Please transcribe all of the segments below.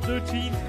13.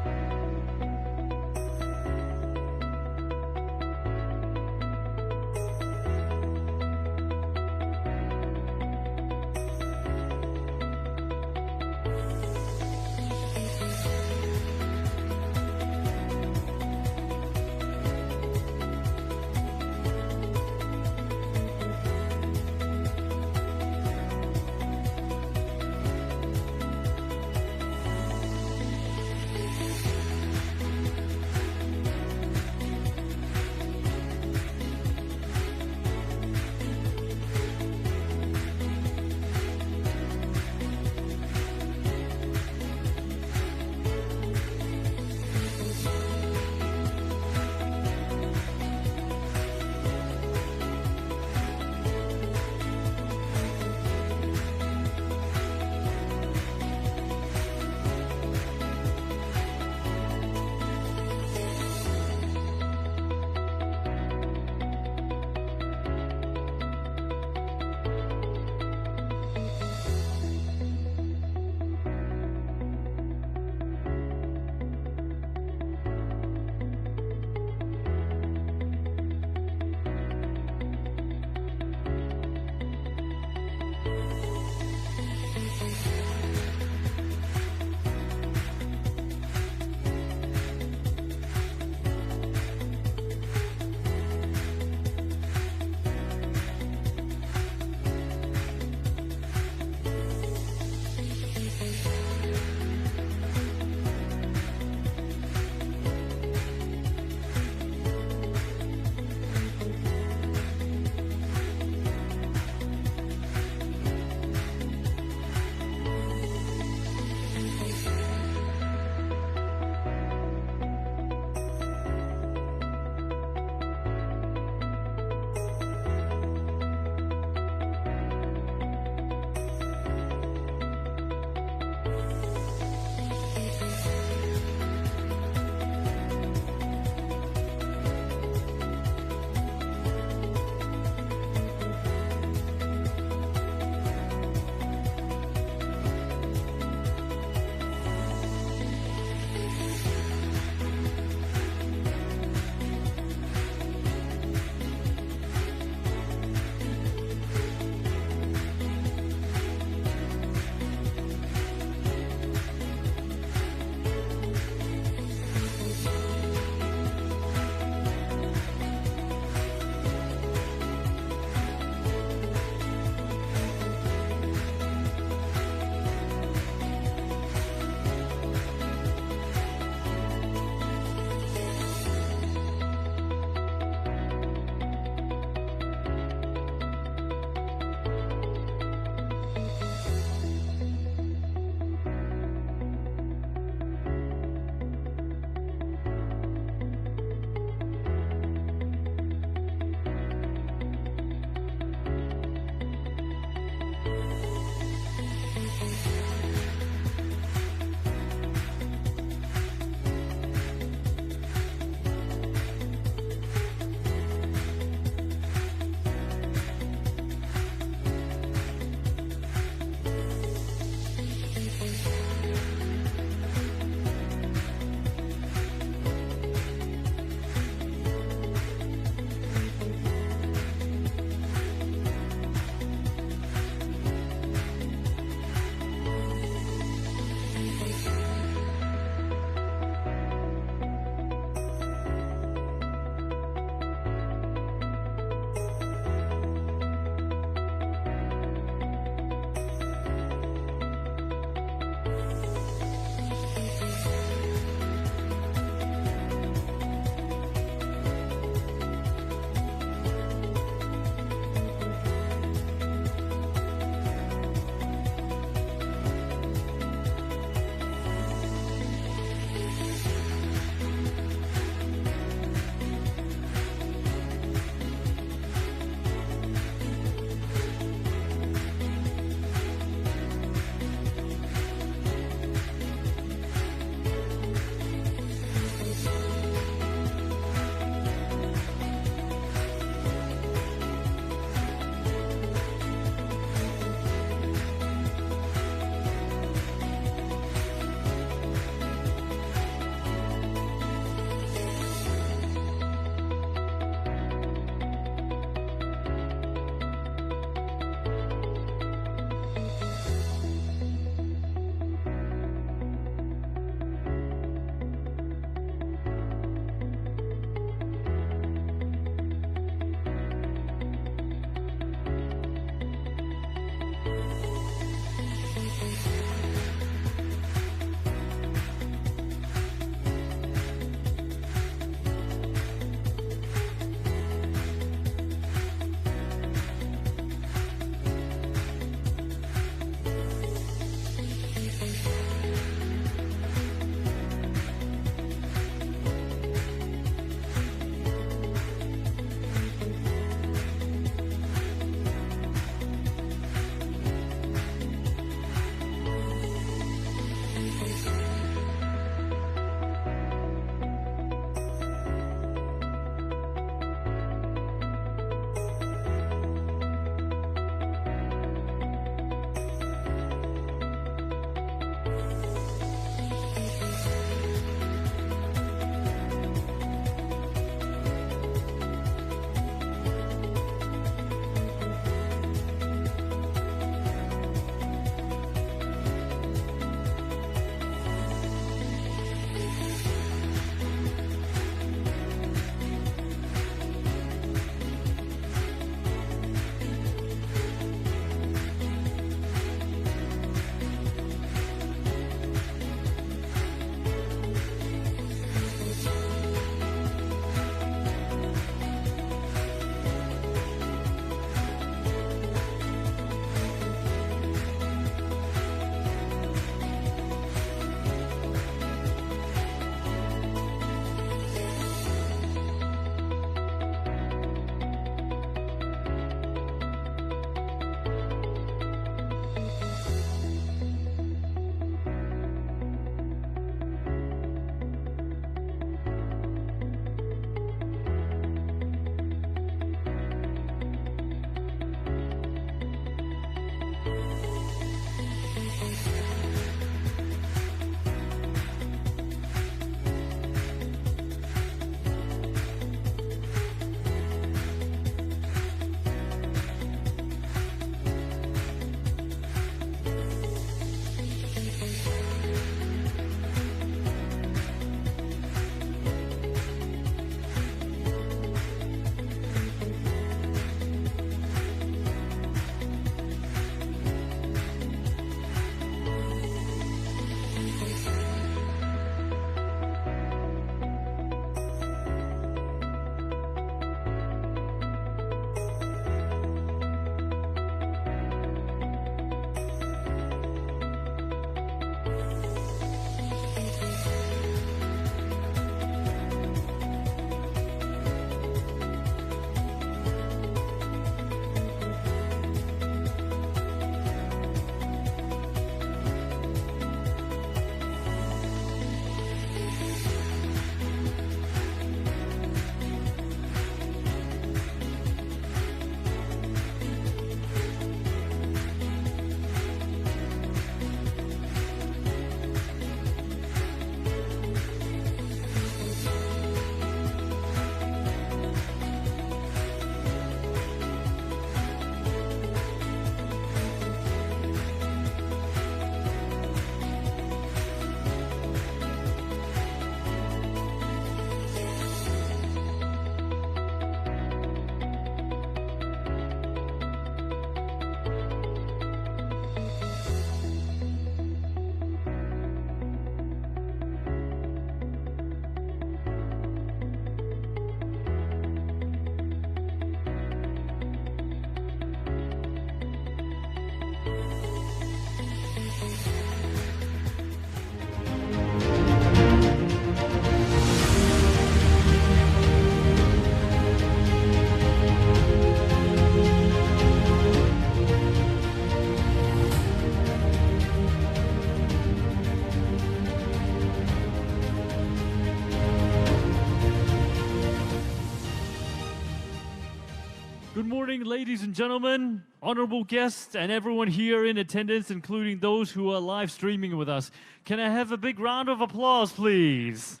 Good morning, ladies and gentlemen, honorable guests, and everyone here in attendance, including those who are live streaming with us. Can I have a big round of applause, please?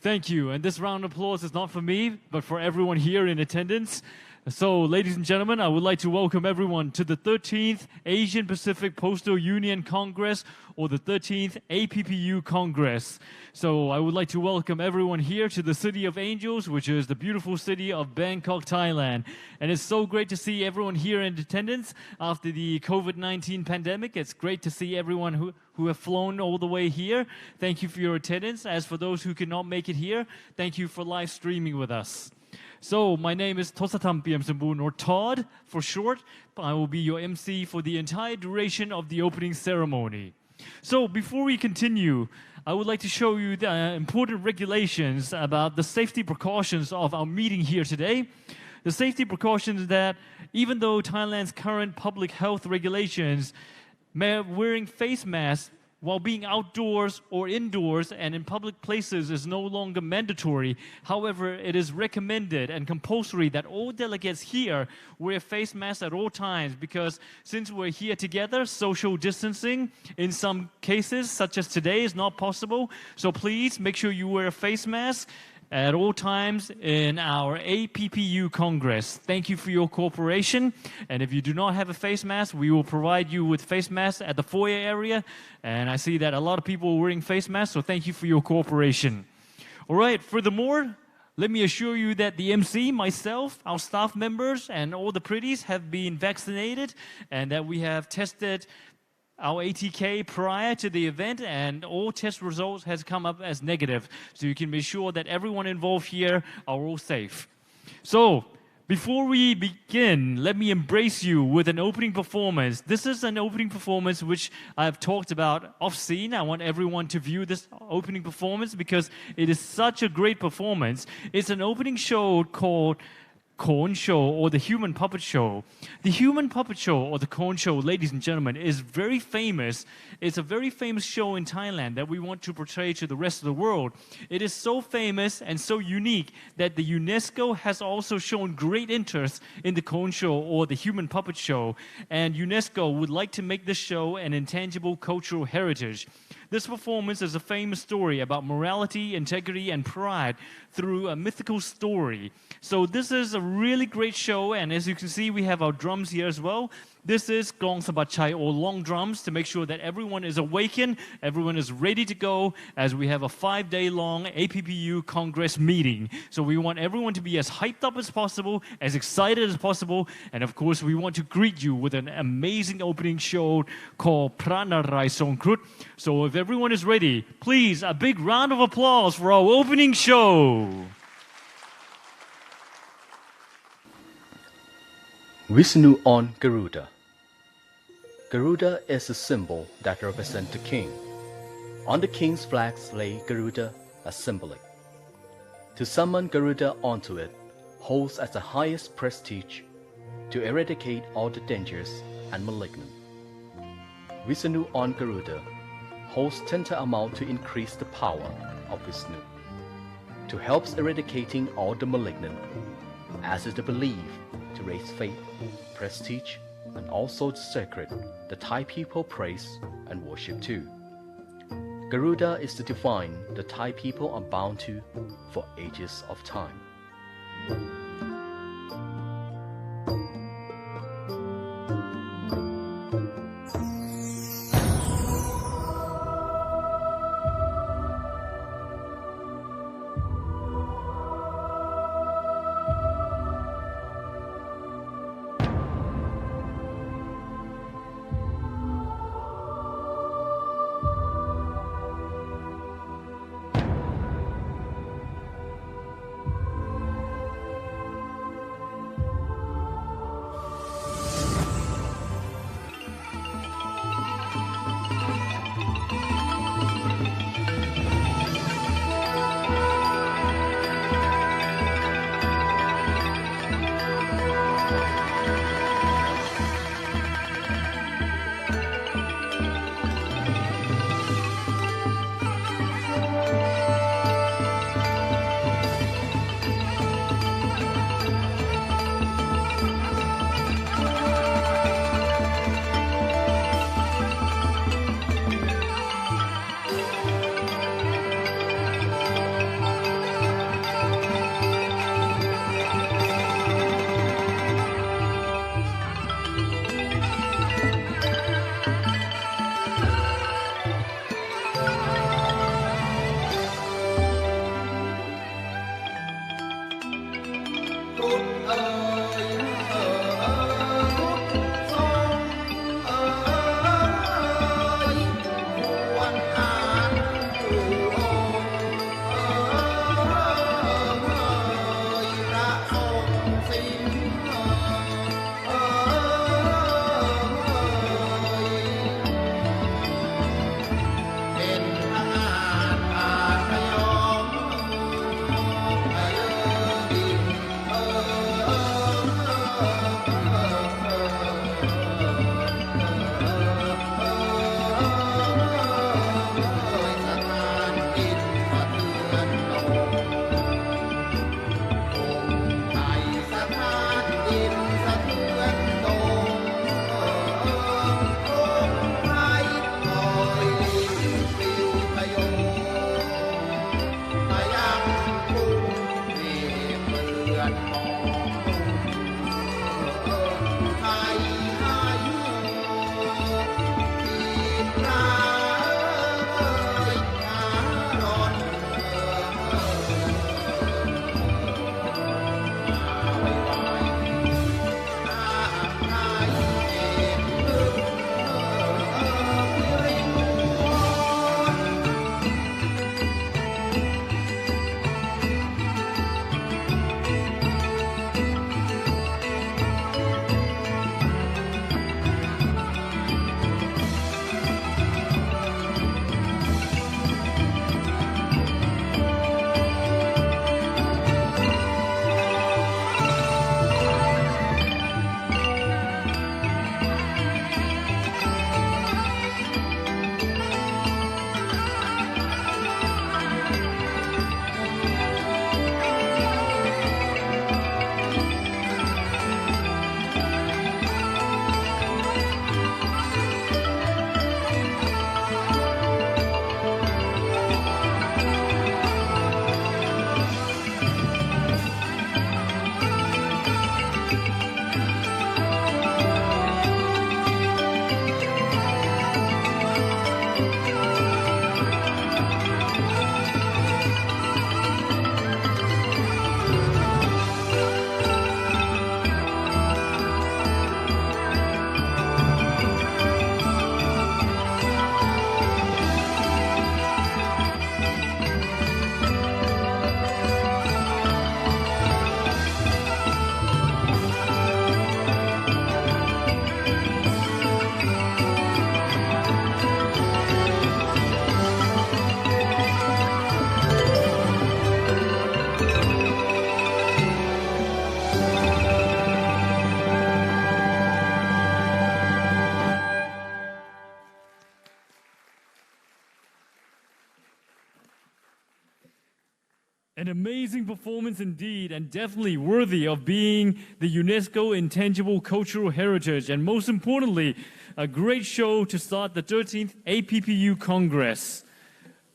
Thank you. And this round of applause is not for me, but for everyone here in attendance. So, ladies and gentlemen, I would like to welcome everyone to the 13th Asian Pacific Postal Union Congress, or the 13th APPU Congress. So, I would like to welcome everyone here to the City of Angels, which is the beautiful city of Bangkok, Thailand. And it's so great to see everyone here in attendance after the COVID-19 pandemic. It's great to see everyone who have flown all the way here. Thank you for your attendance. As for those who cannot make it here, thank you for live streaming with us. So, my name is Tosatam Piamsambun, or Todd for short. I will be your MC for the entire duration of the opening ceremony. So, before we continue, I would like to show you the important regulations about the safety precautions of our meeting here today. The safety precautions that, even though Thailand's current public health regulations, wearing face masks while being outdoors or indoors and in public places is no longer mandatory. However, it is recommended and compulsory that all delegates here wear face masks at all times, because since we're here together, social distancing in some cases, such as today, is not possible. So please make sure you wear a face mask at all times in our APPU Congress. Thank you for your cooperation. And if you do not have a face mask, we will provide you with face masks at the foyer area. And I see that a lot of people are wearing face masks, so thank you for your cooperation. All right, furthermore, let me assure you that the MC, myself, our staff members, and all the pretties have been vaccinated, and that we have tested our ATK prior to the event, and all test results has come up as negative. So you can be sure that everyone involved here are all safe. So, before we begin, let me embrace you with an opening performance. This is an opening performance which I've talked about off-scene. I want everyone to view this opening performance because it is such a great performance. It's an opening show called Cone Show, or the Human Puppet Show. The Human Puppet Show, or the Cone Show, ladies and gentlemen, is very famous. It's a very famous show in Thailand that we want to portray to the rest of the world. It is so famous and so unique that the UNESCO has also shown great interest in the Cone Show, or the Human Puppet Show, and UNESCO would like to make this show an intangible cultural heritage. This performance is a famous story about morality, integrity, and pride through a mythical story. So this is a really great show, and as you can see, we have our drums here as well. This is Gong Sabat Chai, or long drums, to make sure that everyone is awakened, everyone is ready to go, as we have a 5-day-long APPU Congress meeting. So we want everyone to be as hyped up as possible, as excited as possible, and of course we want to greet you with an amazing opening show called Pranarai Songkrut. So if everyone is ready, please, a big round of applause for our opening show. Vishnu on Garuda. Garuda is a symbol that represents the king. On the king's flags lay Garuda, a symbolic. To summon Garuda onto it holds as the highest prestige to eradicate all the dangers and malignant. Vishnu on Garuda holds tantamount to increase the power of Vishnu, to help eradicating all the malignant, as is the belief to raise faith, prestige, and also the sacred the Thai people praise and worship too. Garuda is the divine the Thai people are bound to for ages of time. An amazing performance indeed, and definitely worthy of being the UNESCO Intangible Cultural Heritage, and most importantly, a great show to start the 13th APPU Congress.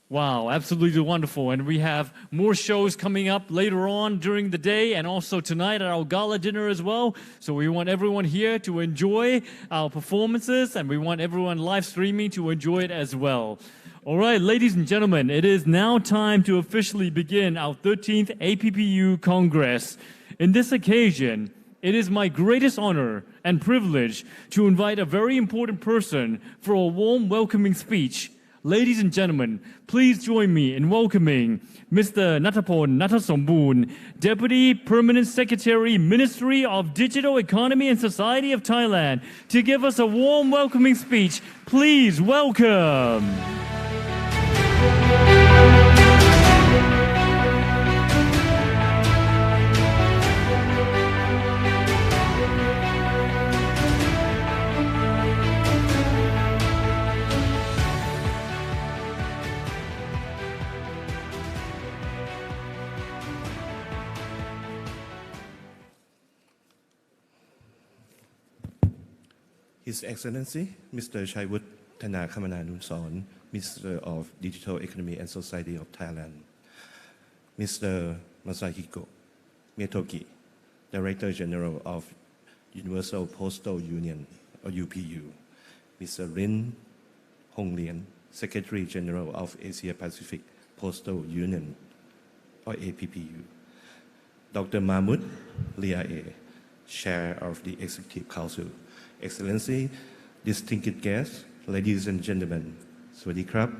Wow, absolutely wonderful. And we have more shows coming up later on during the day and also tonight at our gala dinner as well. So we want everyone here to enjoy our performances, and we want everyone live streaming to enjoy it as well. All right, ladies and gentlemen, it is now time to officially begin our 13th APPU Congress. In this occasion, it is my greatest honor and privilege to invite a very important person for a warm welcoming speech. Ladies and gentlemen, please join me in welcoming Mr. Natapon Natasomboon, Deputy Permanent Secretary, Ministry of Digital Economy and Society of Thailand, to give us a warm welcoming speech. Please welcome. His Excellency, Mr. Chaiwut Thanakhamananusorn, Minister of Digital Economy and Society of Thailand, Mr. Masahiko Metoki, Director General of Universal Postal Union, or UPU, Mr. Rin Honglien, Secretary General of Asia Pacific Postal Union, or APPU, Dr. Mahmood Liae, Chair of the Executive Council, Excellency, distinguished guests, ladies and gentlemen, Sawasdee krab.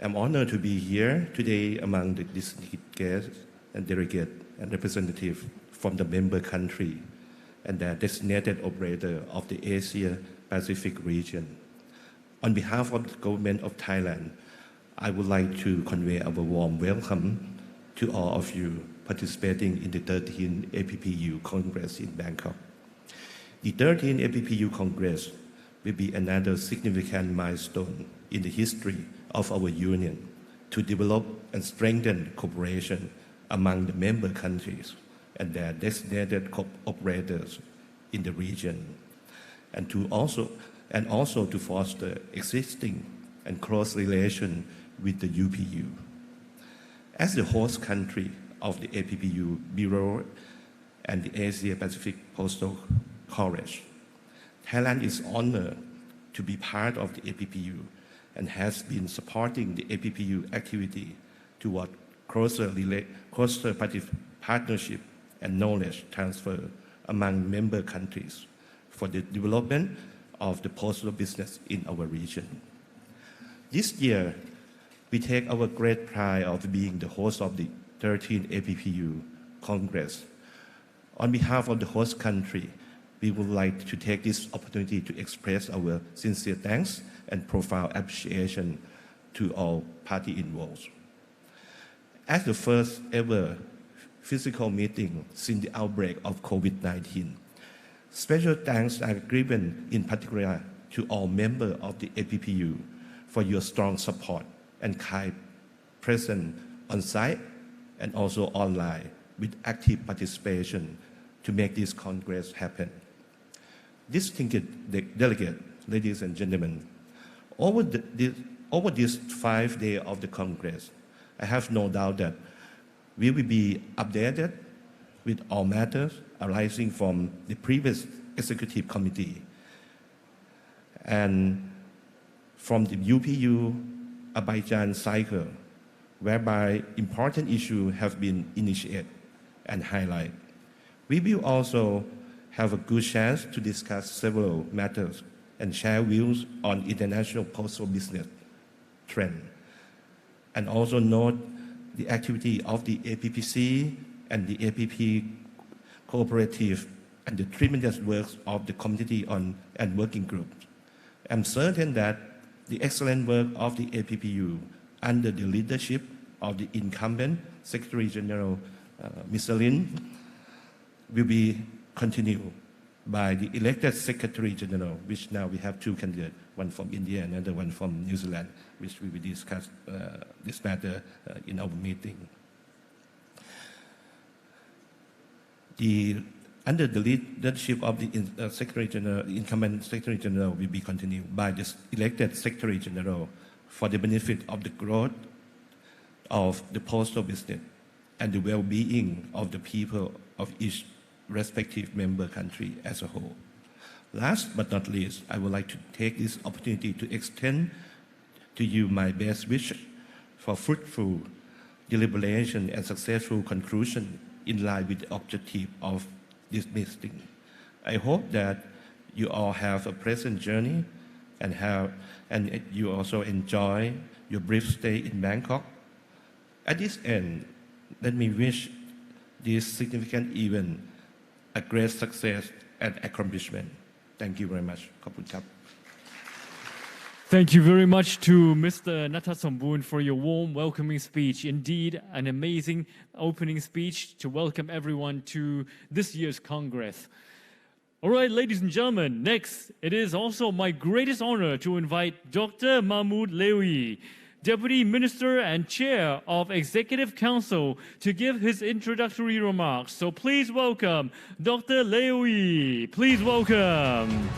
I'm honored to be here today among the distinguished guests and delegates and representatives from the member country and the designated operator of the Asia Pacific region. On behalf of the government of Thailand, I would like to convey our warm welcome to all of you participating in the 13th APPU Congress in Bangkok. The 13th APPU Congress will be another significant milestone in the history of our union to develop and strengthen cooperation among the member countries and their designated operators in the region, and also to foster existing and close relation with the UPU. As the host country of the APPU Bureau and the Asia Pacific Postal College, Thailand is honored to be part of the APPU and has been supporting the APPU activity toward closer partnership and knowledge transfer among member countries for the development of the postal business in our region. This year, we take our great pride of being the host of the 13th APPU Congress. On behalf of the host country, we would like to take this opportunity to express our sincere thanks and profound appreciation to all parties involved. As the first ever physical meeting since the outbreak of COVID-19, special thanks are given in particular to all members of the APPU for your strong support and kind presence on site and also online with active participation to make this Congress happen. Distinguished delegate, ladies and gentlemen, over these 5 days of the Congress, I have no doubt that we will be updated with all matters arising from the previous executive committee and from the UPU Abidjan cycle, whereby important issues have been initiated and highlighted. We will also have a good chance to discuss several matters and share views on international postal business trend, and also note the activity of the APPC and the APP cooperative and the tremendous work of the committee and working groups. I'm certain that the excellent work of the APPU under the leadership of the incumbent Secretary General, Mr. Lin, will be continued by the elected Secretary General, which now we have 2 candidates, one from India and another one from New Zealand, which we will discuss this matter in our meeting. Under the leadership of the Secretary General, incumbent Secretary General will be continued by the elected Secretary General for the benefit of the growth of the postal business and the well-being of the people of each respective member country as a whole. Last but not least, I would like to take this opportunity to extend to you my best wishes for fruitful deliberation and successful conclusion in line with the objective of this meeting. I hope that you all have a pleasant journey and you also enjoy your brief stay in Bangkok. At this end, let me wish this significant event a great success and accomplishment. Thank you very much. ขอบคุณครับ Thank you very much to Mr. Nathasombun for your warm welcoming speech. Indeed, an amazing opening speech to welcome everyone to this year's Congress. All right, ladies and gentlemen, next, it is also my greatest honor to invite Dr. Mahmood Lewi, Deputy Minister and Chair of Executive Council, to give his introductory remarks. So please welcome Dr. Lewi. Please welcome.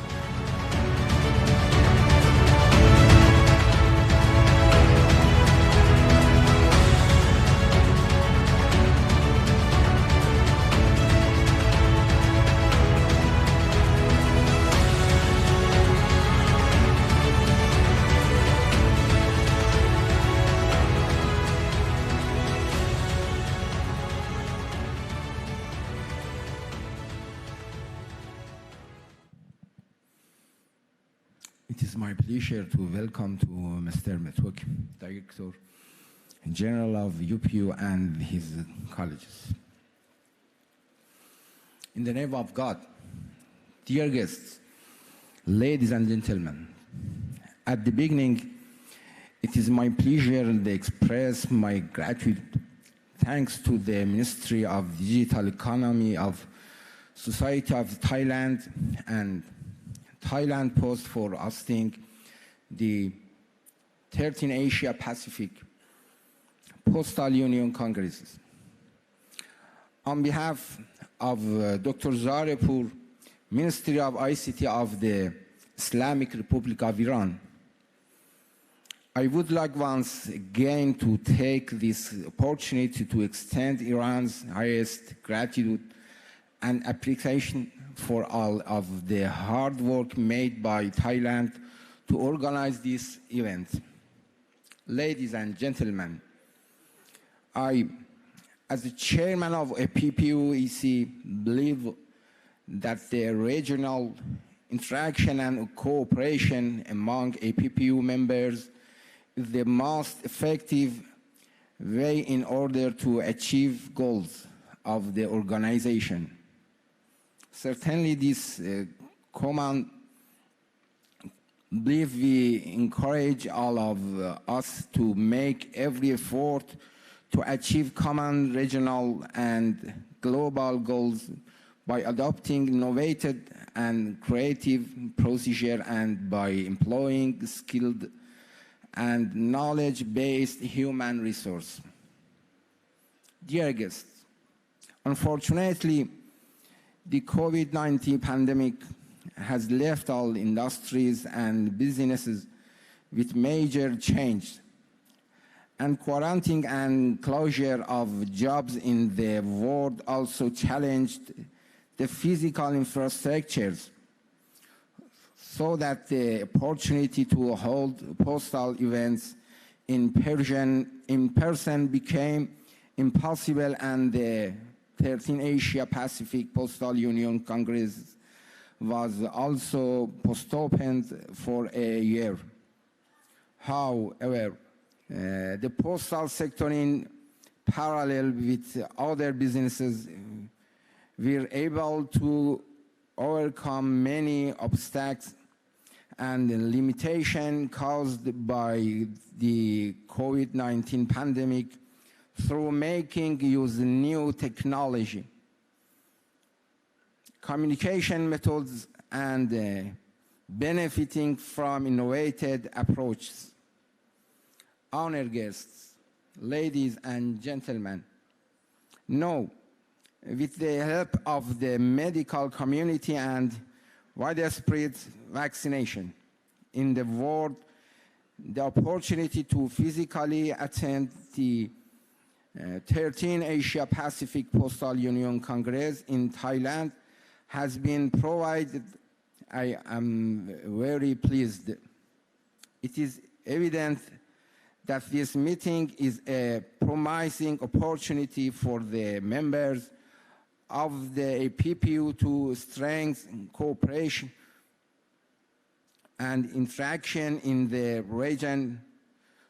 It is my pleasure to welcome to Mr. Metwok, Director General of UPU and his colleagues. In the name of God, dear guests, ladies and gentlemen, at the beginning, it is my pleasure to express my gratitude thanks to the Ministry of Digital Economy of Society of Thailand and Thailand Post for hosting the 13 Asia Pacific Postal Union Congresses. On behalf of Dr. Zarepur, Ministry of ICT of the Islamic Republic of Iran, I would like once again to take this opportunity to extend Iran's highest gratitude and appreciation for all of the hard work made by Thailand to organize this event. Ladies and gentlemen, I, as the chairman of PPUEC, believe that the regional interaction and cooperation among APPU members is the most effective way in order to achieve goals of the organization. Certainly, this common belief we encourage all of us to make every effort to achieve common regional and global goals by adopting innovative and creative procedure and by employing skilled and knowledge-based human resource. Dear guests, unfortunately, the COVID-19 pandemic has left all industries and businesses with major change, and quarantine and closure of jobs in the world also challenged the physical infrastructures, so that the opportunity to hold postal events in person became impossible, and the 13 Asia Pacific Postal Union Congress was also postponed for a year. However, the postal sector, in parallel with other businesses, were able to overcome many obstacles and limitations caused by the COVID-19 pandemic through making use of new technology, communication methods, and benefiting from innovative approaches. Honored guests, ladies and gentlemen, know with the help of the medical community and widespread vaccination in the world, the opportunity to physically attend the 13th Asia Pacific Postal Union Congress in Thailand has been provided. I am very pleased. It is evident that this meeting is a promising opportunity for the members of the APPU to strengthen cooperation and interaction in the region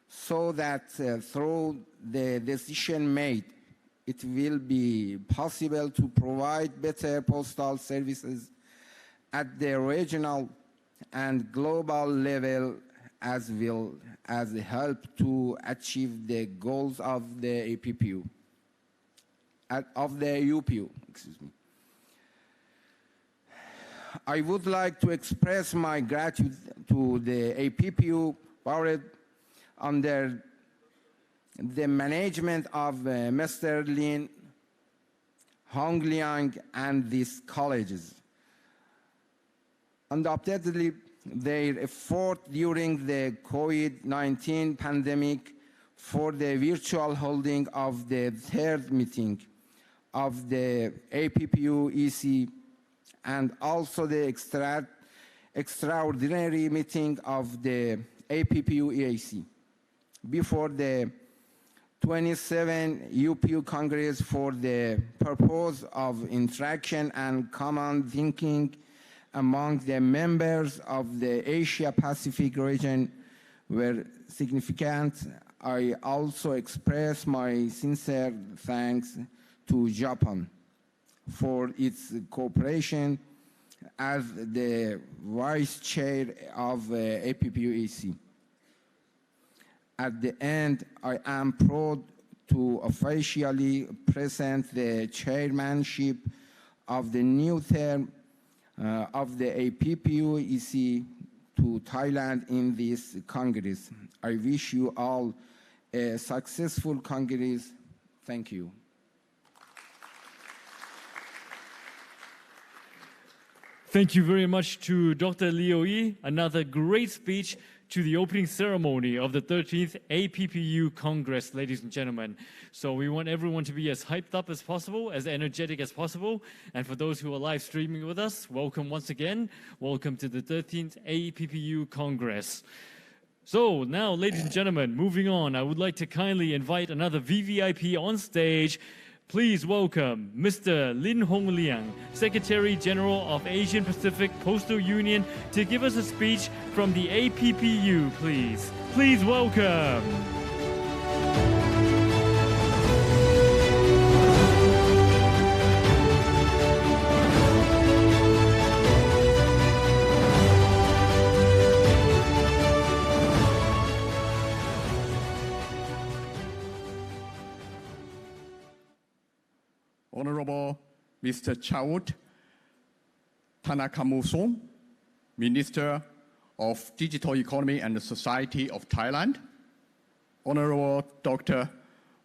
so that through the decision made, it will be possible to provide better postal services at the regional and global level as well as help to achieve the goals of the APPU, of the UPU, excuse me. I would like to express my gratitude to the APPU board under the management of Mr. Lin Hongliang and these colleges. Undoubtedly, their effort during the COVID-19 pandemic for the virtual holding of the third meeting of the APPU EC and also the extraordinary meeting of the APPU EAC before the 27th UPU Congress for the purpose of interaction and common thinking among the members of the Asia-Pacific region were significant. I also express my sincere thanks to Japan for its cooperation as the vice chair of APPU-EC. At the end, I am proud to officially present the chairmanship of the new term of the APPU-EC to Thailand in this Congress. I wish you all a successful Congress. Thank you. Thank you very much to Dr. Liu Yi. Another great speech to the opening ceremony of the 13th APPU Congress, ladies and gentlemen. So we want everyone to be as hyped up as possible, as energetic as possible. And for those who are live streaming with us, welcome once again. Welcome to the 13th APPU Congress. So now, ladies and gentlemen, moving on, I would like to kindly invite another VVIP on stage. Please welcome Mr. Lin Hongliang, Secretary General of Asian Pacific Postal Union, to give us a speech from the APPU, please. Please welcome. Honorable Mr. Chawut Tanakamuson, Minister of Digital Economy and Society of Thailand, Honorable Dr.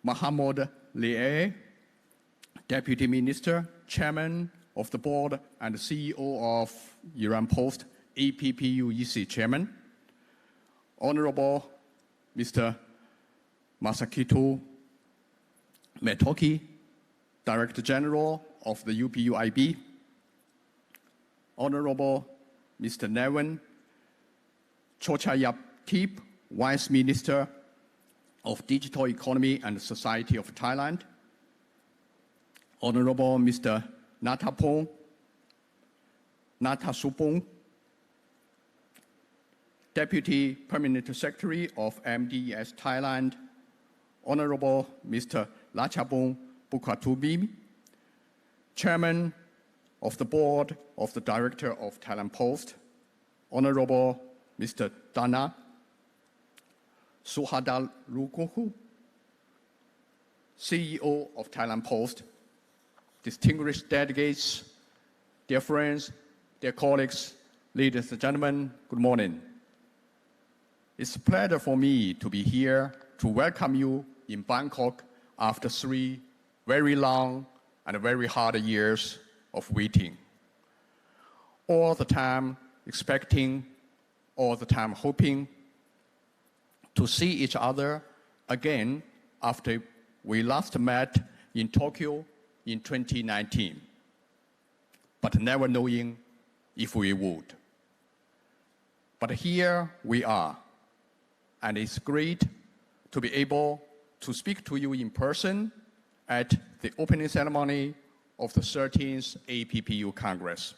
Mahamod Lee, Deputy Minister, Chairman of the Board and CEO of Iran Post, APPU-EC Chairman, Honorable Mr. Masakito Metoki, Director General of the UPU-IB, Honorable Mr. Neven Chochayaptip, Vice Minister of Digital Economy and Society of Thailand, Honorable Mr. Natasupong, Deputy Permanent Secretary of MDES Thailand, Honorable Mr. Lachabong Bukatubim, Chairman of the Board of the Director of Thailand Post, Honorable Mr. Dana Suhadalukuhu, CEO of Thailand Post, distinguished delegates, dear friends, dear colleagues, ladies and gentlemen, good morning. It's a pleasure for me to be here to welcome you in Bangkok after 3 very long and very hard years of waiting. All the time expecting, all the time hoping to see each other again after we last met in Tokyo in 2019, but never knowing if we would. But here we are, and it's great to be able to speak to you in person at the opening ceremony of the 13th APPU Congress.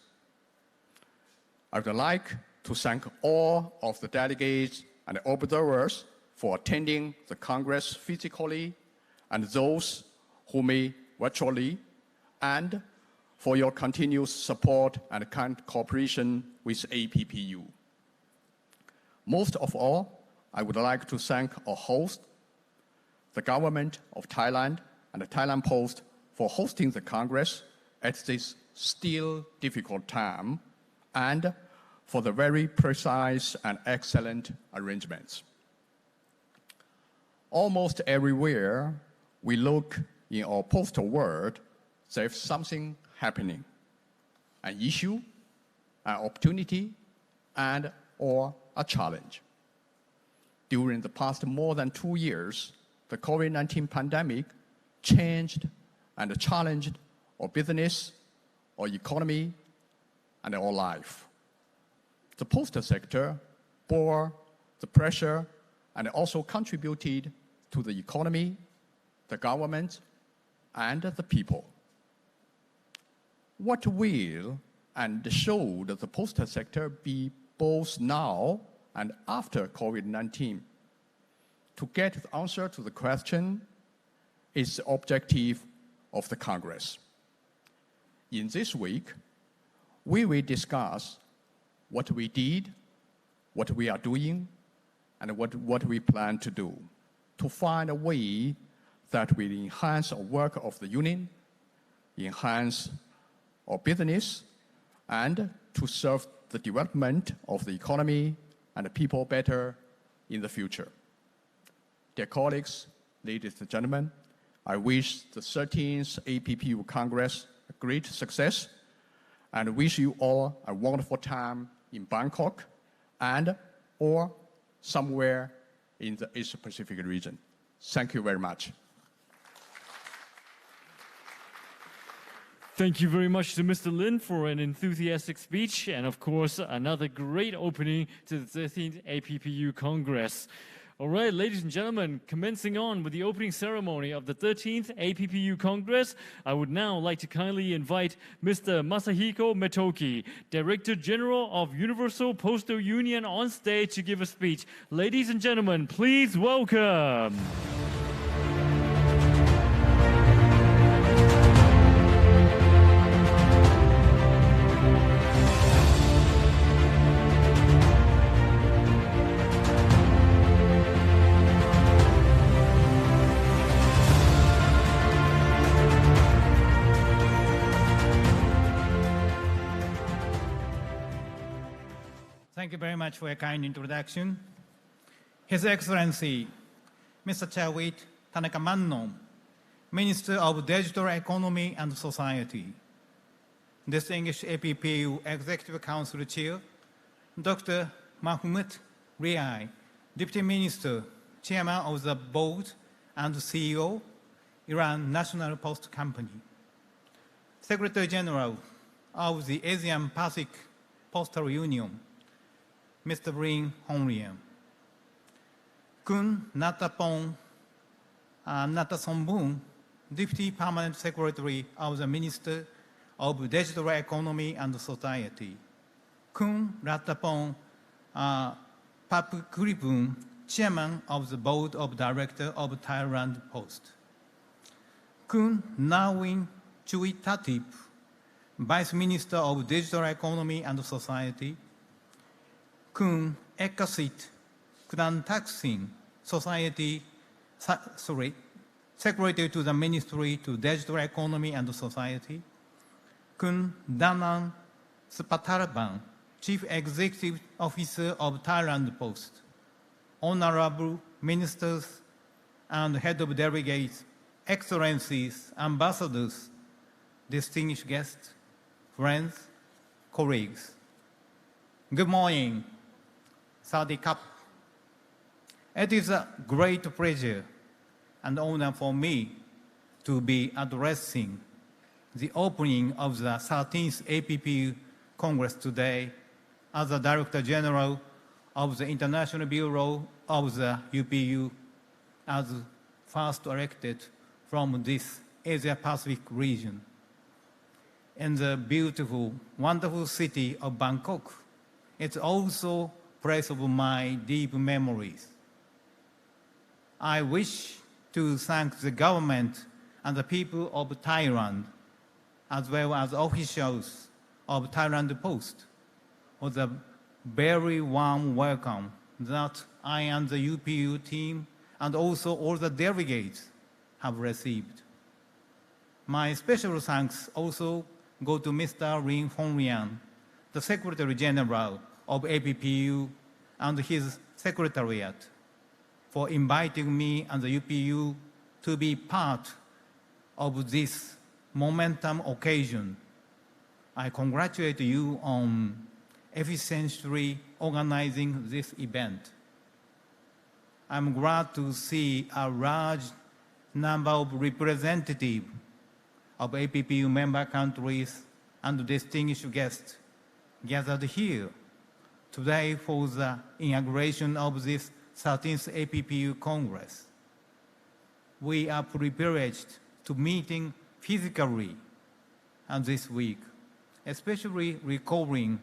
I would like to thank all of the delegates and observers for attending the Congress physically and those who may virtually, and for your continuous support and kind cooperation with APPU. Most of all, I would like to thank our host, the government of Thailand and the Thailand Post for hosting the Congress at this still difficult time and for the very precise and excellent arrangements. Almost everywhere we look in our postal world, there's something happening, an issue, an opportunity, and or a challenge. During the past more than 2 years, the COVID-19 pandemic changed and challenged our business, our economy, and our life. The postal sector bore the pressure and also contributed to the economy, the government, and the people. What will and should the postal sector be both now and after COVID-19? To get the answer to the question is the objective of the Congress. In this week, we will discuss what we did, what we are doing, and what we plan to do to find a way that will enhance the work of the union, enhance our business, and to serve the development of the economy and the people better in the future. Dear colleagues, ladies and gentlemen, I wish the 13th APPU Congress a great success and wish you all a wonderful time in Bangkok and or somewhere in the Asia Pacific region. Thank you very much. Thank you very much to Mr. Lin for an enthusiastic speech and, of course, another great opening to the 13th APPU Congress. All right, ladies and gentlemen, commencing on with the opening ceremony of the 13th APPU Congress, I would now like to kindly invite Mr. Masahiko Metoki, Director General of Universal Postal Union, on stage to give a speech. Ladies and gentlemen, please welcome. Thank you very much for your kind introduction. His Excellency, Mr. Chawit Tanaka Mannon, Minister of Digital Economy and Society, distinguished APPU Executive Council Chair, Dr. Mahmoud Riai, Deputy Minister, Chairman of the Board and CEO, Iran National Post Company, Secretary General of the Asian Pacific Postal Union, Mr. Rin Honglian, Kun Natapon Natasombun, Deputy Permanent Secretary of the Minister of Digital Economy and Society, Kun Ratapon Papukuripun, Chairman of the Board of Directors of Thailand Post, Kun Nawin Chuitatip, Vice Minister of Digital Economy and Society, Kun Ekasit Kudantaksin, Secretary to the Ministry to Digital Economy and Society, Kun Danan Spataraban, Chief Executive Officer of Thailand Post, Honorable Ministers and Head of Delegates, Excellencies, Ambassadors, distinguished guests, friends, colleagues. Good morning, Saudi Cup. It is a great pleasure and honor for me to be addressing the opening of the 13th APPU Congress today as the Director General of the International Bureau of the UPU, as first elected from this Asia-Pacific region. In the beautiful, wonderful city of Bangkok, it's also a place of my deep memories. I wish to thank the government and the people of Thailand, as well as officials of Thailand Post, for the very warm welcome that I and the UPU team and also all the delegates have received. My special thanks also go to Mr. Rin Hongliang, the Secretary General of APPU and his Secretariat, for inviting me and the UPU to be part of this momentum occasion. I congratulate you on efficiently organizing this event. I'm glad to see a large number of representatives of APPU member countries and distinguished guests gathered here today for the inauguration of this 13th APPU Congress. We are privileged to meeting physically and this week, especially recalling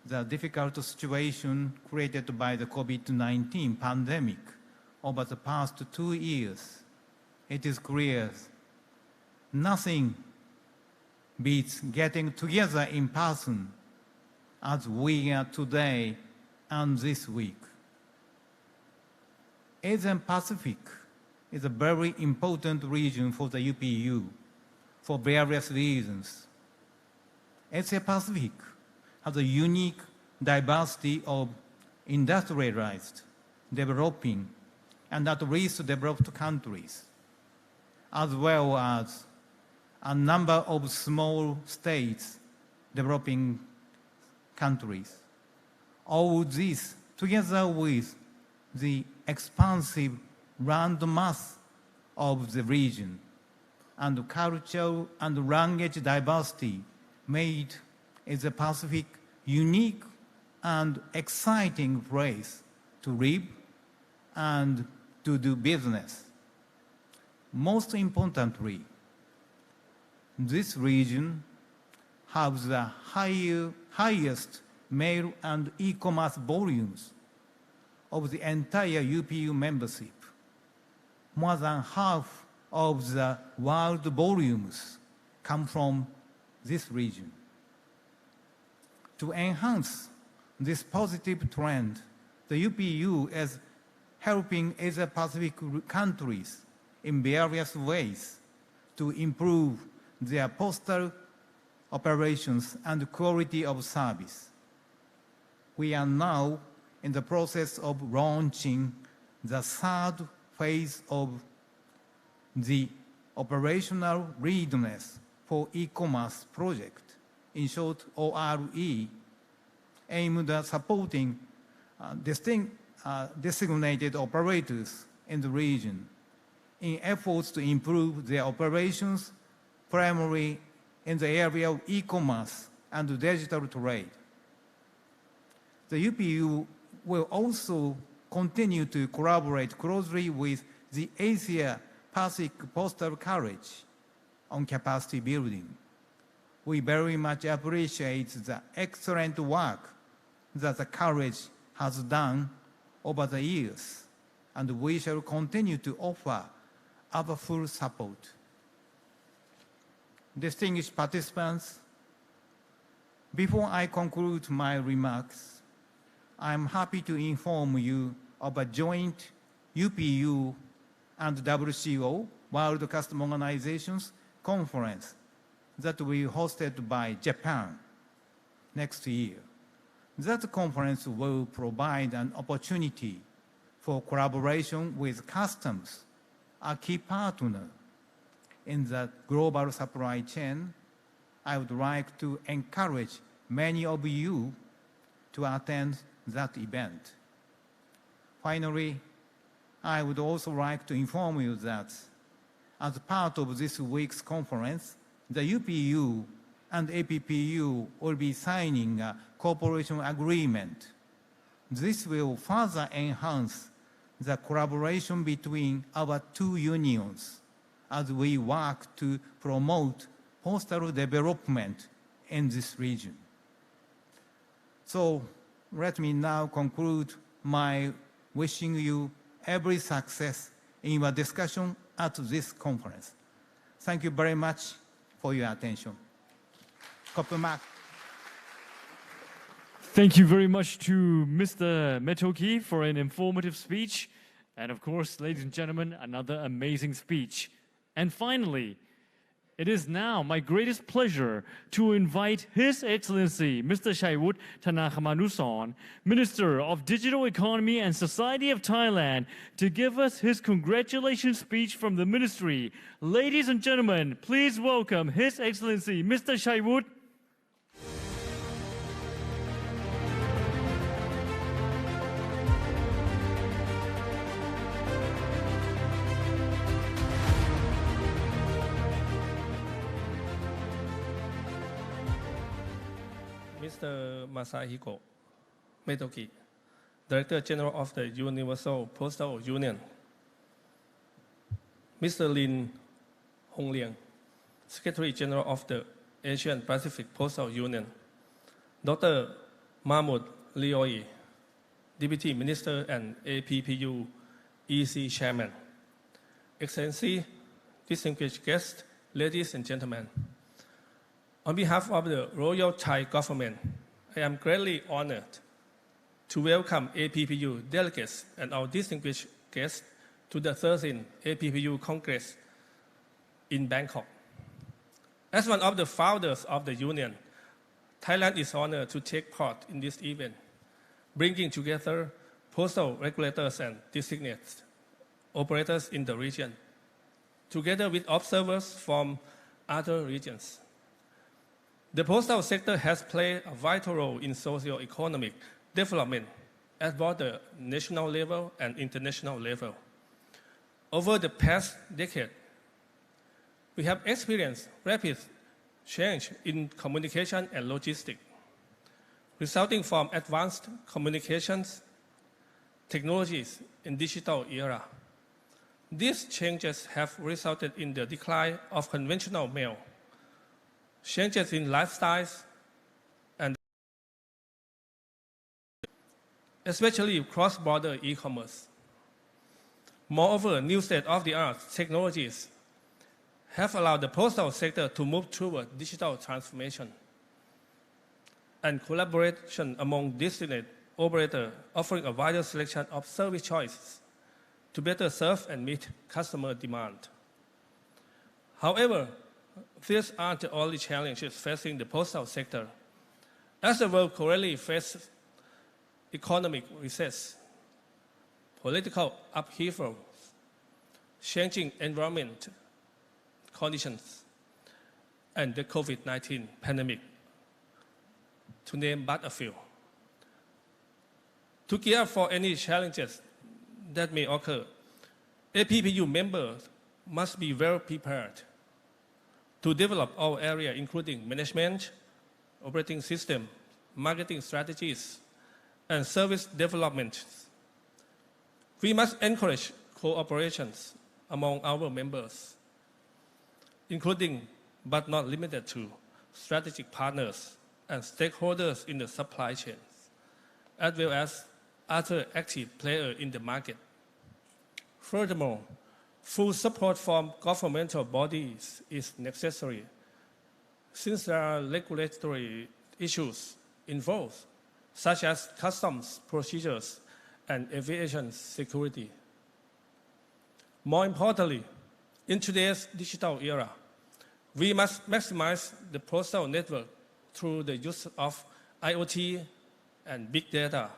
the difficult situation created by the COVID-19 pandemic over the past 2 years. It is clear nothing beats getting together in person as we are today and this week. Asian Pacific is a very important region for the UPU for various reasons. Asia Pacific has a unique diversity of industrialized, developing, and at least developed countries, as well as a number of small states, developing countries. All this, together with the expansive land mass of the region and cultural and language diversity, made Asia Pacific unique and exciting place to live and to do business. Most importantly, this region has the highest mail and e-commerce volumes of the entire UPU membership. More than half of the world volumes come from this region. To enhance this positive trend, the UPU is helping Asia-Pacific countries in various ways to improve their postal operations and quality of service. We are now in the process of launching the third phase of the operational readiness for e-commerce project, in short ORE, aimed at supporting designated operators in the region in efforts to improve their operations, primarily in the area of e-commerce and digital trade. The UPU will also continue to collaborate closely with the Asia Pacific Postal College on capacity building. We very much appreciate the excellent work that the college has done over the years, and we shall continue to offer our full support. Distinguished participants, before I conclude my remarks, I am happy to inform you of a joint UPU and WCO, World Customs Organizations, conference that will be hosted by Japan next year. That conference will provide an opportunity for collaboration with customs, a key partner in the global supply chain I would like to encourage many of you to attend that event. Finally, I would also like to inform you that as part of this week's conference, the UPU and APPU will be signing a cooperation agreement. This will further enhance the collaboration between our two unions as we work to promote postal development in this region. So let me now conclude my wishing you every success in your discussion at this conference. Thank you very much for your attention. Koppemark. Thank you very much to Mr. Metoki for an informative speech. And of course, ladies and gentlemen, another amazing speech. And finally, it is now my greatest pleasure to invite His Excellency Mr. Shaiwut Tanakamanuson, Minister of Digital Economy and Society of Thailand, to give us his congratulations speech from the ministry. Ladies and gentlemen, please welcome His Excellency Mr. Shaiwut. Mr. Masahiko Metoki, Director General of the Universal Postal Union, Mr. Lin Hongliang, Secretary General of the Asian Pacific Postal Union, Dr. Mahmoud Lioi, Deputy Minister and APPU EC Chairman, Excellency, distinguished guests, ladies and gentlemen. On behalf of the Royal Thai Government, I am greatly honored to welcome APPU delegates and our distinguished guests to the 13th APPU Congress in Bangkok. As one of the founders of the Union, Thailand is honored to take part in this event, bringing together postal regulators and designated operators in the region, together with observers from other regions. The postal sector has played a vital role in socio-economic development at both the national level and international level. Over the past decade, we have experienced rapid change in communication and logistics, resulting from advanced communications technologies in digital era. These changes have resulted in the decline of conventional mail, changes in lifestyles, and especially cross-border e-commerce. Moreover, new state-of-the-art technologies have allowed the postal sector to move toward digital transformation and collaboration among distinct operators, offering a wider selection of service choices to better serve and meet customer demand. However, these aren't the only challenges facing the postal sector. As the world currently faces economic recess, political upheaval, changing environment conditions, and the COVID-19 pandemic, to name but a few. To gear up for any challenges that may occur, APPU members must be well prepared to develop all areas, including management, operating system, marketing strategies, and service development. We must encourage cooperations among our members, including but not limited to strategic partners and stakeholders in the supply chains, as well as other active players in the market. Furthermore, full support from governmental bodies is necessary, since there are regulatory issues involved, such as customs procedures and aviation security. More importantly, in today's digital era, we must maximize the postal network through the use of IoT and big data,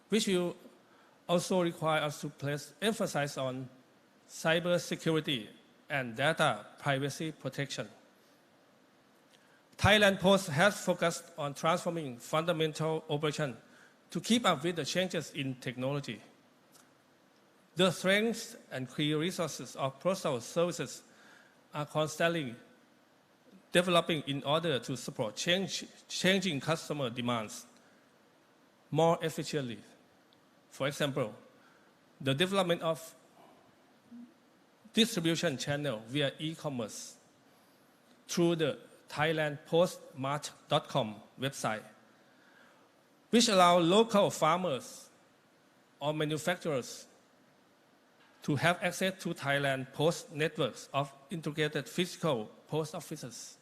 which will also require us to place emphasis on cyber security and data privacy protection. Thailand Post has focused on transforming fundamental operation to keep up with the changes in technology. The strengths and key resources of postal services are constantly developing in order to support changing customer demands more efficiently. For example, the development of distribution channel via e-commerce through the thailandpostmart.com website, which allow local farmers or manufacturers to have access to Thailand Post networks of integrated physical post offices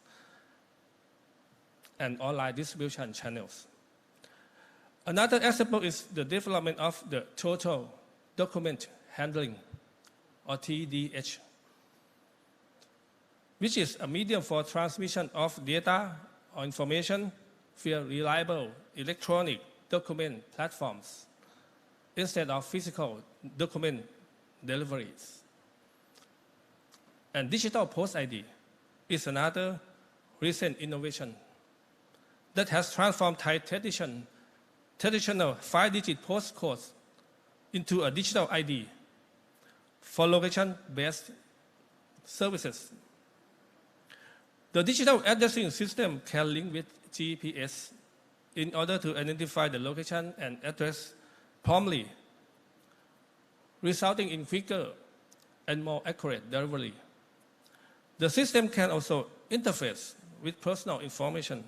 and online distribution channels. Another example is the development of the total document handling, or TDH, which is a medium for transmission of data or information via reliable electronic document platforms instead of physical document deliveries. And digital post ID is another recent innovation that has transformed Thai traditional 5-digit post codes into a digital ID for location-based services. The digital addressing system can link with GPS in order to identify the location and address promptly, resulting in quicker and more accurate delivery. The system can also interface with personal information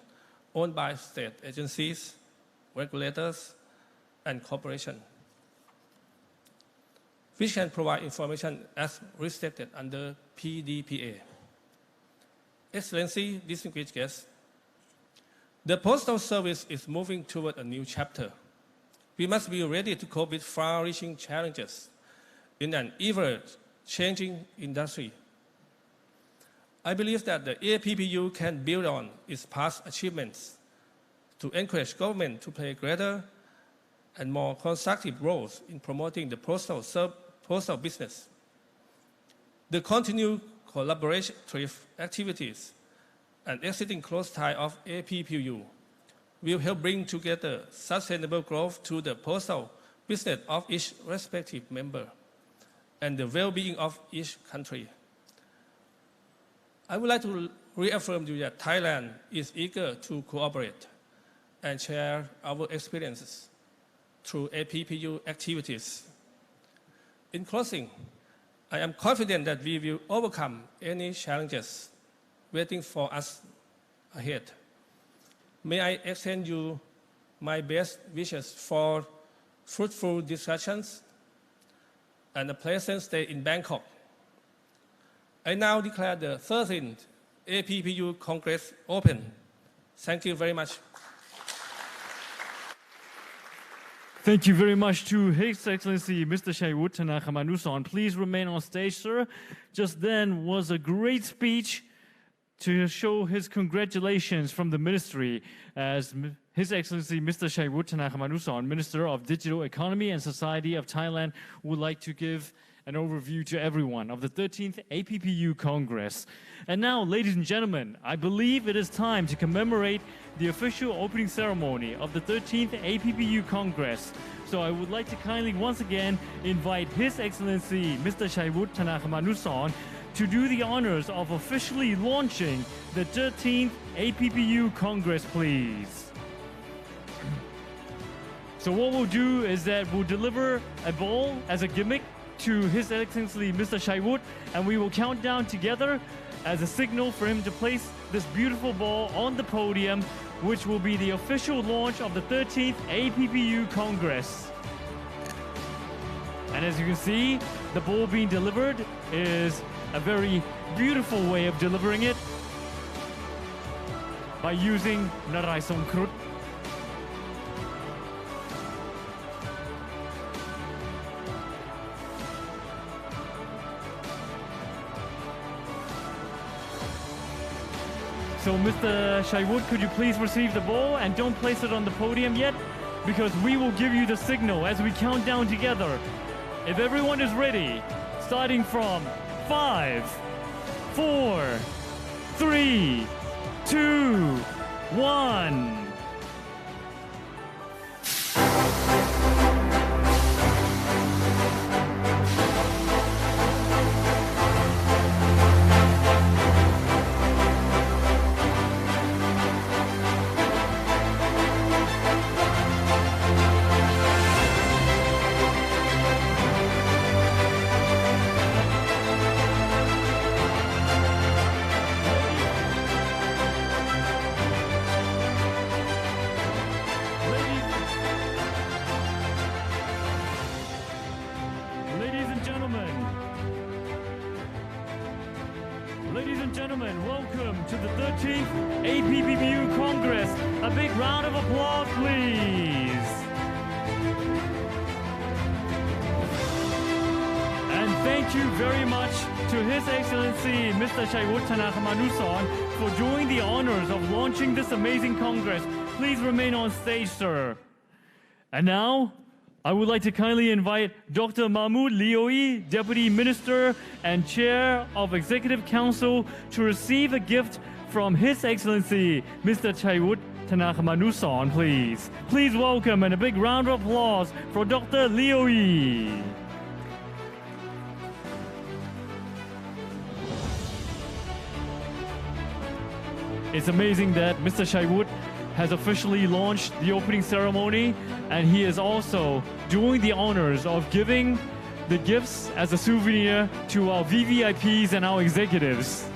owned by state agencies, regulators, and corporations, which can provide information as restricted under PDPA. Excellency, distinguished guests, the Postal Service is moving toward a new chapter. We must be ready to cope with far-reaching challenges in an ever-changing industry. I believe that the APPU can build on its past achievements to encourage government to play greater and more constructive roles in promoting the postal business. The continued collaborative activities and existing close tie of APPU will help bring together sustainable growth to the postal business of each respective member and the well-being of each country. I would like to reaffirm to you that Thailand is eager to cooperate and share our experiences through APPU activities. In closing, I am confident that we will overcome any challenges waiting for us ahead. May I extend you my best wishes for fruitful discussions and a pleasant stay in Bangkok. I now declare the 13th APPU Congress open. Thank you very much. Thank you very much to His Excellency Mr. Shaiwut Tanakamanuson. Please remain on stage, sir. Just then was a great speech to show his congratulations from the ministry as His Excellency Mr. Shaiwut Tanakamanuson, Minister of Digital Economy and Society of Thailand, would like to give an overview to everyone of the 13th APPU Congress. And now, ladies and gentlemen, I believe it is time to commemorate the official opening ceremony of the 13th APPU Congress. So I would like to kindly once again invite His Excellency Mr. Shaiwut Tanakamanuson to do the honors of officially launching the 13th APPU Congress, please. So what we'll do is that we'll deliver a ball as a gimmick to His Excellency Mr. Shaiwut, and we will count down together as a signal for him to place this beautiful ball on the podium, which will be the official launch of the 13th APPU Congress. And as you can see, the ball being delivered is a very beautiful way of delivering it by using Narai Songkrut. So Mr. Shaiwut, could you please receive the ball and don't place it on the podium yet, because we will give you the signal as we count down together. If everyone is ready, starting from 5, 4, 3, 2, 1. Ladies and gentlemen, welcome to the 13th APPBU Congress. A big round of applause, please. And thank you very much to His Excellency Mr. Chaewut Tanakamanuson for doing the honors of launching this amazing Congress. Please remain on stage, sir. And now, I would like to kindly invite Dr. Mahmoud Lioi, Deputy Minister and Chair of Executive Council, to receive a gift from His Excellency Mr. Chaewut Tanakamanuson, please. Please welcome and a big round of applause for Dr. Lioi. It's amazing that Mr. Chaewut has officially launched the opening ceremony, and he is also doing the honors of giving the gifts as a souvenir to our VVIPs and our executives.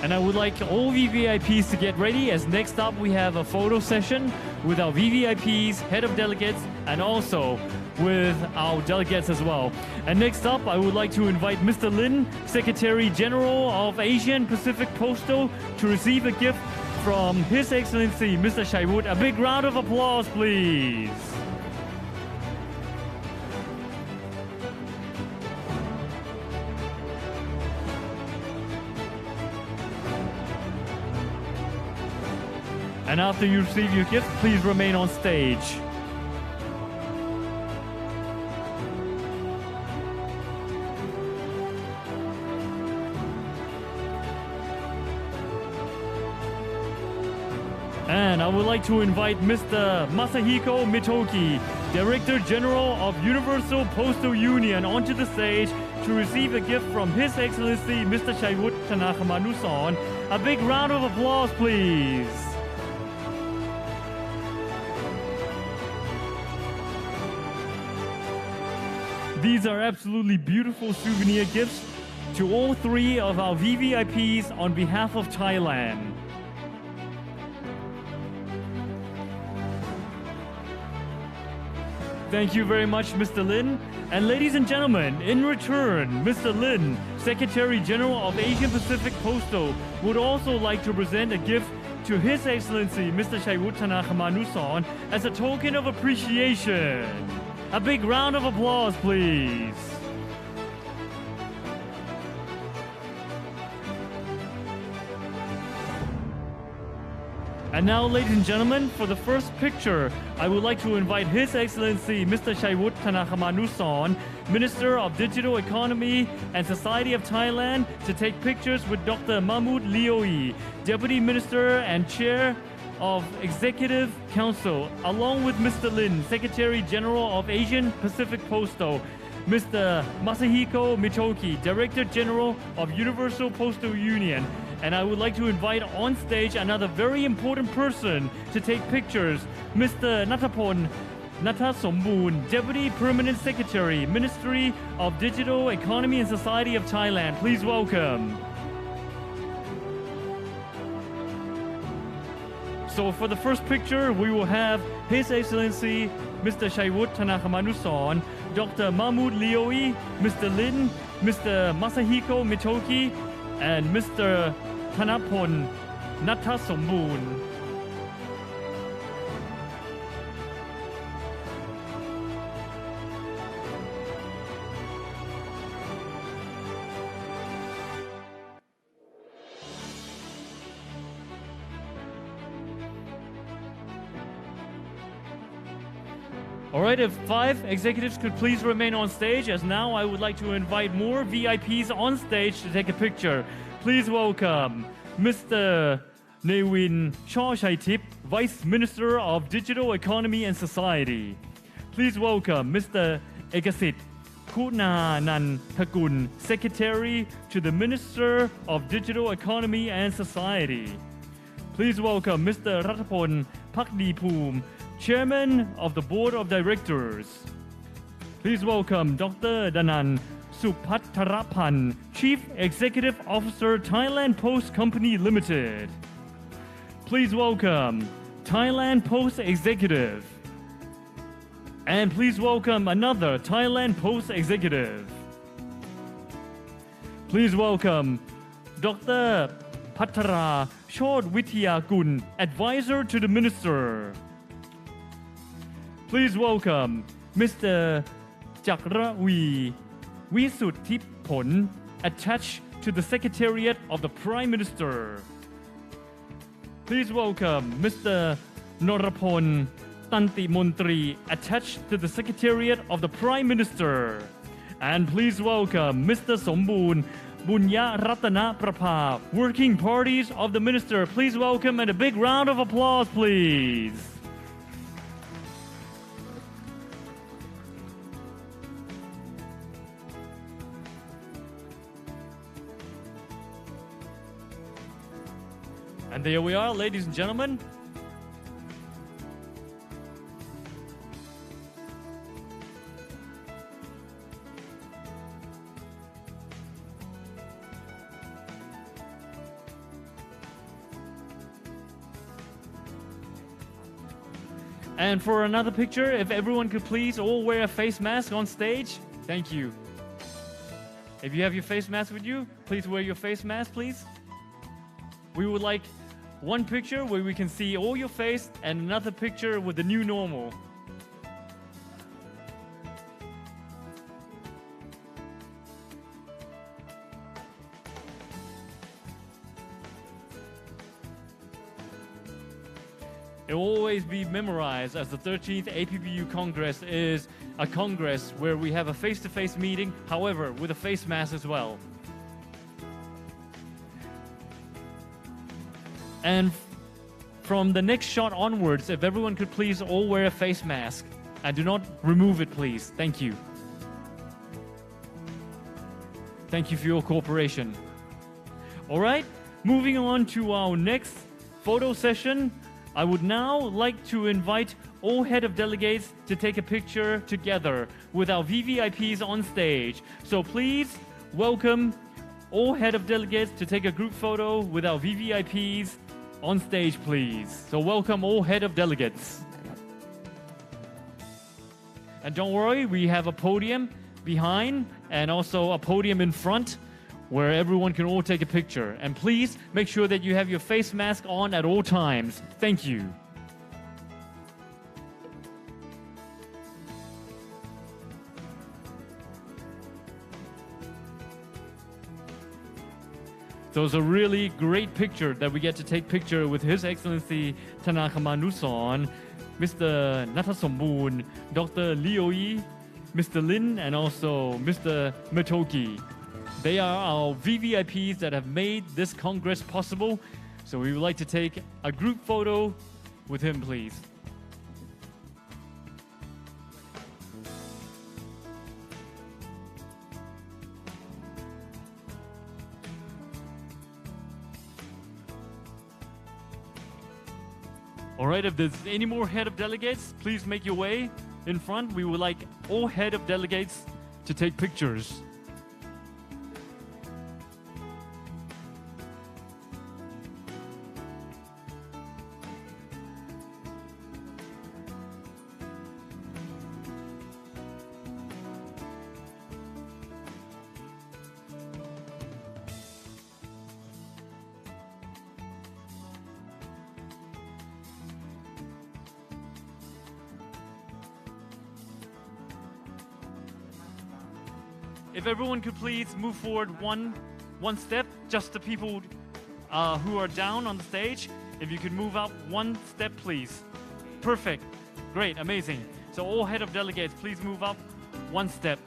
And I would like all VVIPs to get ready, as next up we have a photo session with our VVIPs, head of delegates, and also with our delegates as well. And next up, I would like to invite Mr. Lin, Secretary General of Asian Pacific Postal, to receive a gift from His Excellency Mr. Chaewut. A big round of applause, please. And after you receive your gift, please remain on stage. And I would like to invite Mr. Masahiko Mitoki, Director General of Universal Postal Union, onto the stage to receive a gift from His Excellency Mr. Chaewut Tanakamanuson. A big round of applause, please. These are absolutely beautiful souvenir gifts to all three of our VVIPs on behalf of Thailand. Thank you very much, Mr. Lin. And ladies and gentlemen, in return, Mr. Lin, Secretary General of Asian Pacific Postal, would also like to present a gift to His Excellency Mr. Chaewut Tanakamanuson as a token of appreciation. A big round of applause, please. And now, ladies and gentlemen, for the first picture, I would like to invite His Excellency Mr. Chaewut Tanakamanuson, Minister of Digital Economy and Society of Thailand, to take pictures with Dr. Mahmoud Lioi, Deputy Minister and Chair of Executive Council, along with Mr. Lin, Secretary General of Asian Pacific Postal, Mr. Masahiko Mitoki, Director General of Universal Postal Union. And I would like to invite on stage another very important person to take pictures, Mr. Natapon Natasomboon, Deputy Permanent Secretary, Ministry of Digital Economy and Society of Thailand. Please welcome. So for the first picture, we will have His Excellency Mr. Chaewut Tanakamanuson, Dr. Mahmoud Lioi, Mr. Lin, Mr. Masahiko Mitoki, and Mr. Thanapon Natasomboon. All right, if 5 executives could please remain on stage, as now I would like to invite more VIPs on stage to take a picture. Please welcome Mr. Newin Chaw-Chai-Tip, Vice Minister of Digital Economy and Society. Please welcome Mr. Ekasit Kunananthakul, Secretary to the Minister of Digital Economy and Society. Please welcome Mr. Ratapon Pakdipoom, Chairman of the Board of Directors. Please welcome Dr. Danan Supattarapan, Chief Executive Officer, Thailand Post Company Limited. Please welcome Thailand Post Executive. And please welcome another Thailand Post Executive. Please welcome Dr. Pattara Chodwitiyakul, Advisor to the Minister. Please welcome Mr. Jakrawi Wisuttipon, attached to the Secretariat of the Prime Minister. Please welcome Mr. Norapon Tanti Montri, attached to the Secretariat of the Prime Minister. And please welcome Mr. Somboon Bunya Ratana Prapa, Working Parties of the Minister. Please welcome and a big round of applause, please. And there we are, ladies and gentlemen. And for another picture, if everyone could please all wear a face mask on stage. Thank you. If you have your face mask with you, please wear your face mask, please. We would like one picture where we can see all your face and another picture with the new normal. It will always be memorized as the 13th APPU Congress is a congress where we have a face-to-face meeting, however, with a face mask as well. And from the next shot onwards, if everyone could please all wear a face mask and do not remove it, please. Thank you. Thank you for your cooperation. All right, moving on to our next photo session. I would now like to invite all head of delegates to take a picture together with our VVIPs on stage. So please welcome all head of delegates to take a group photo with our VVIPs on stage, please. So welcome all head of delegates. And don't worry, we have a podium behind and also a podium in front where everyone can all take a picture. And please make sure that you have your face mask on at all times. Thank you. So it's a really great picture that we get to take picture with His Excellency Tanakamanuson, Mr. Natasomboon, Dr. Lioi, Mr. Lin, and also Mr. Metoki. They are our VVIPs that have made this Congress possible. So we would like to take a group photo with him, please. All right, if there's any more head of delegates, please make your way in front. We would like all head of delegates to take pictures. If everyone could please move forward one step, just the people who are down on the stage, if you could move up one step, please. Perfect. Great. Amazing. So all head of delegates, please move up one step.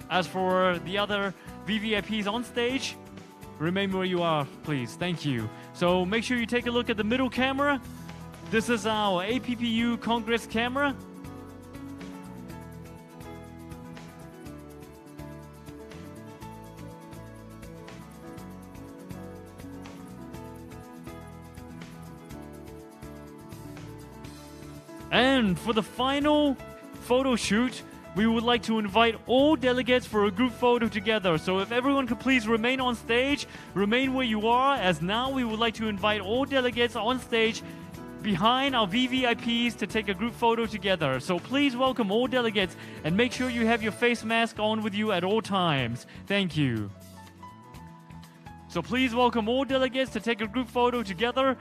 As for the other VVIPs on stage, remain where you are, please. Thank you. So make sure you take a look at the middle camera. This is our APPU Congress camera. And for the final photo shoot, we would like to invite all delegates for a group photo together. So if everyone could please remain on stage, remain where you are, as now we would like to invite all delegates on stage behind our VVIPs to take a group photo together. So please welcome all delegates and make sure you have your face mask on with you at all times. Thank you. So please welcome all delegates to take a group photo together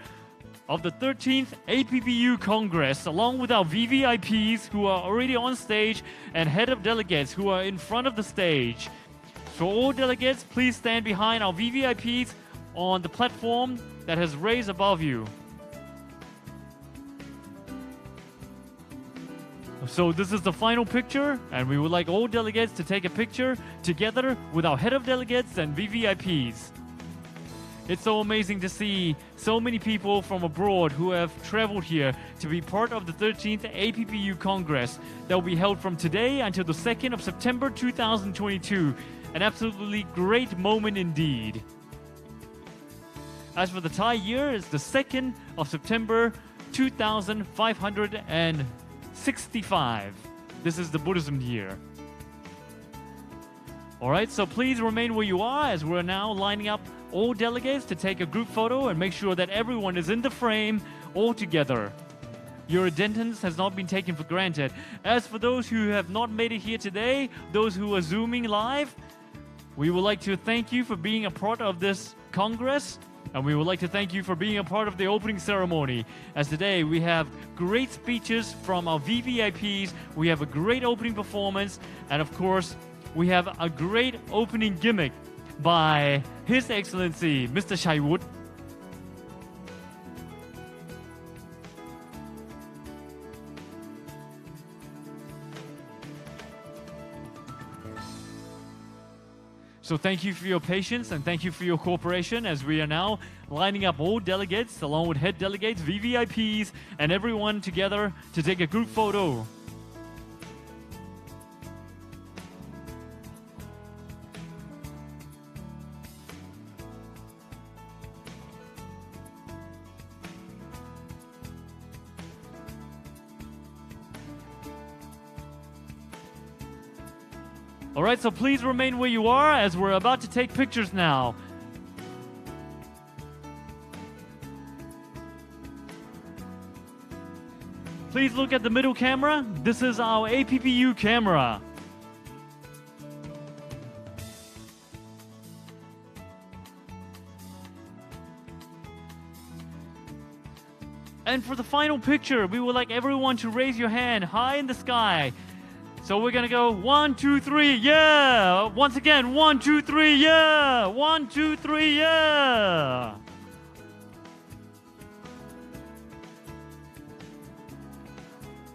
of the 13th APPU Congress, along with our VVIPs who are already on stage and head of delegates who are in front of the stage. For all delegates, please stand behind our VVIPs on the platform that has raised above you. So this is the final picture, and we would like all delegates to take a picture together with our head of delegates and VVIPs. It's so amazing to see so many people from abroad who have traveled here to be part of the 13th APPU Congress that will be held from today until the 2nd of September 2022. An absolutely great moment indeed. As for the Thai year, it's the 2nd of September 2565. This is the Buddhism year. All right, so please remain where you are as we're now lining up all delegates to take a group photo and make sure that everyone is in the frame all together. Your attendance has not been taken for granted. As for those who have not made it here today, those who are Zooming live, we would like to thank you for being a part of this Congress, and we would like to thank you for being a part of the opening ceremony. As today we have great speeches from our VVIPs, we have a great opening performance, and of course, we have a great opening gimmick by His Excellency Mr. Chaiwood. So thank you for your patience and thank you for your cooperation as we are now lining up all delegates along with head delegates, VVIPs, and everyone together to take a group photo. All right, so please remain where you are as we're about to take pictures now. Please look at the middle camera. This is our APPU camera. And for the final picture, we would like everyone to raise your hand high in the sky. So we're gonna go 1, 2, 3, yeah! Once again, 1, 2, 3, yeah! 1, 2, 3, yeah!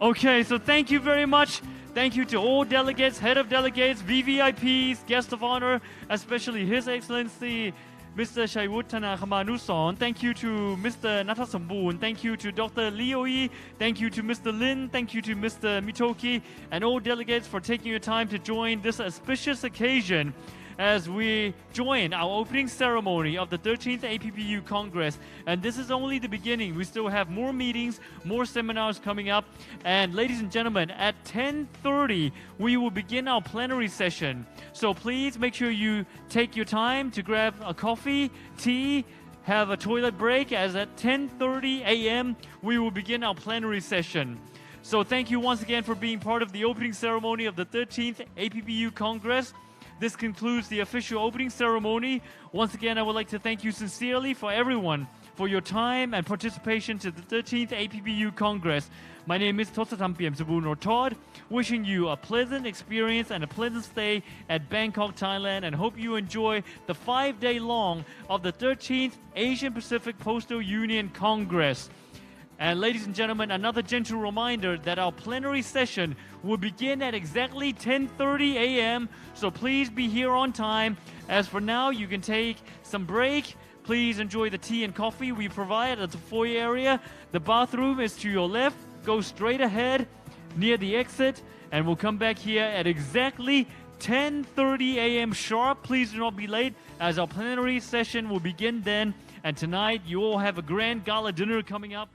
Okay, so thank you very much. Thank you to all delegates, head of delegates, VVIPs, guest of honor, especially His Excellency Mr. Chaiwood Thanakhamanusorn. Thank you to Mr. Natasomboon. Thank you to Dr. Lioi. Thank you to Mr. Lin. Thank you to Mr. Mitoki and all delegates for taking your time to join this auspicious occasion as we join our opening ceremony of the 13th APPU Congress. And this is only the beginning. We still have more meetings, more seminars coming up. And ladies and gentlemen, at 10:30, we will begin our plenary session. So please make sure you take your time to grab a coffee, tea, have a toilet break, as at 10:30 a.m. we will begin our plenary session. So thank you once again for being part of the opening ceremony of the 13th APPU Congress. This concludes the official opening ceremony. Once again, I would like to thank you sincerely for everyone for your time and participation to the 13th APPU Congress. My name is Tosatam Piemsabun or Todd, wishing you a pleasant experience and a pleasant stay at Bangkok, Thailand, and hope you enjoy the 5-day long of the 13th Asian Pacific Postal Union Congress. And ladies and gentlemen, another gentle reminder that our plenary session will begin at exactly 10:30 a.m. So please be here on time. As for now, you can take some break. Please enjoy the tea and coffee we provide at the foyer area. The bathroom is to your left. Go straight ahead near the exit, and we'll come back here at exactly 10:30 a.m. sharp. Please do not be late, as our plenary session will begin then. And tonight, you all have a grand gala dinner coming up.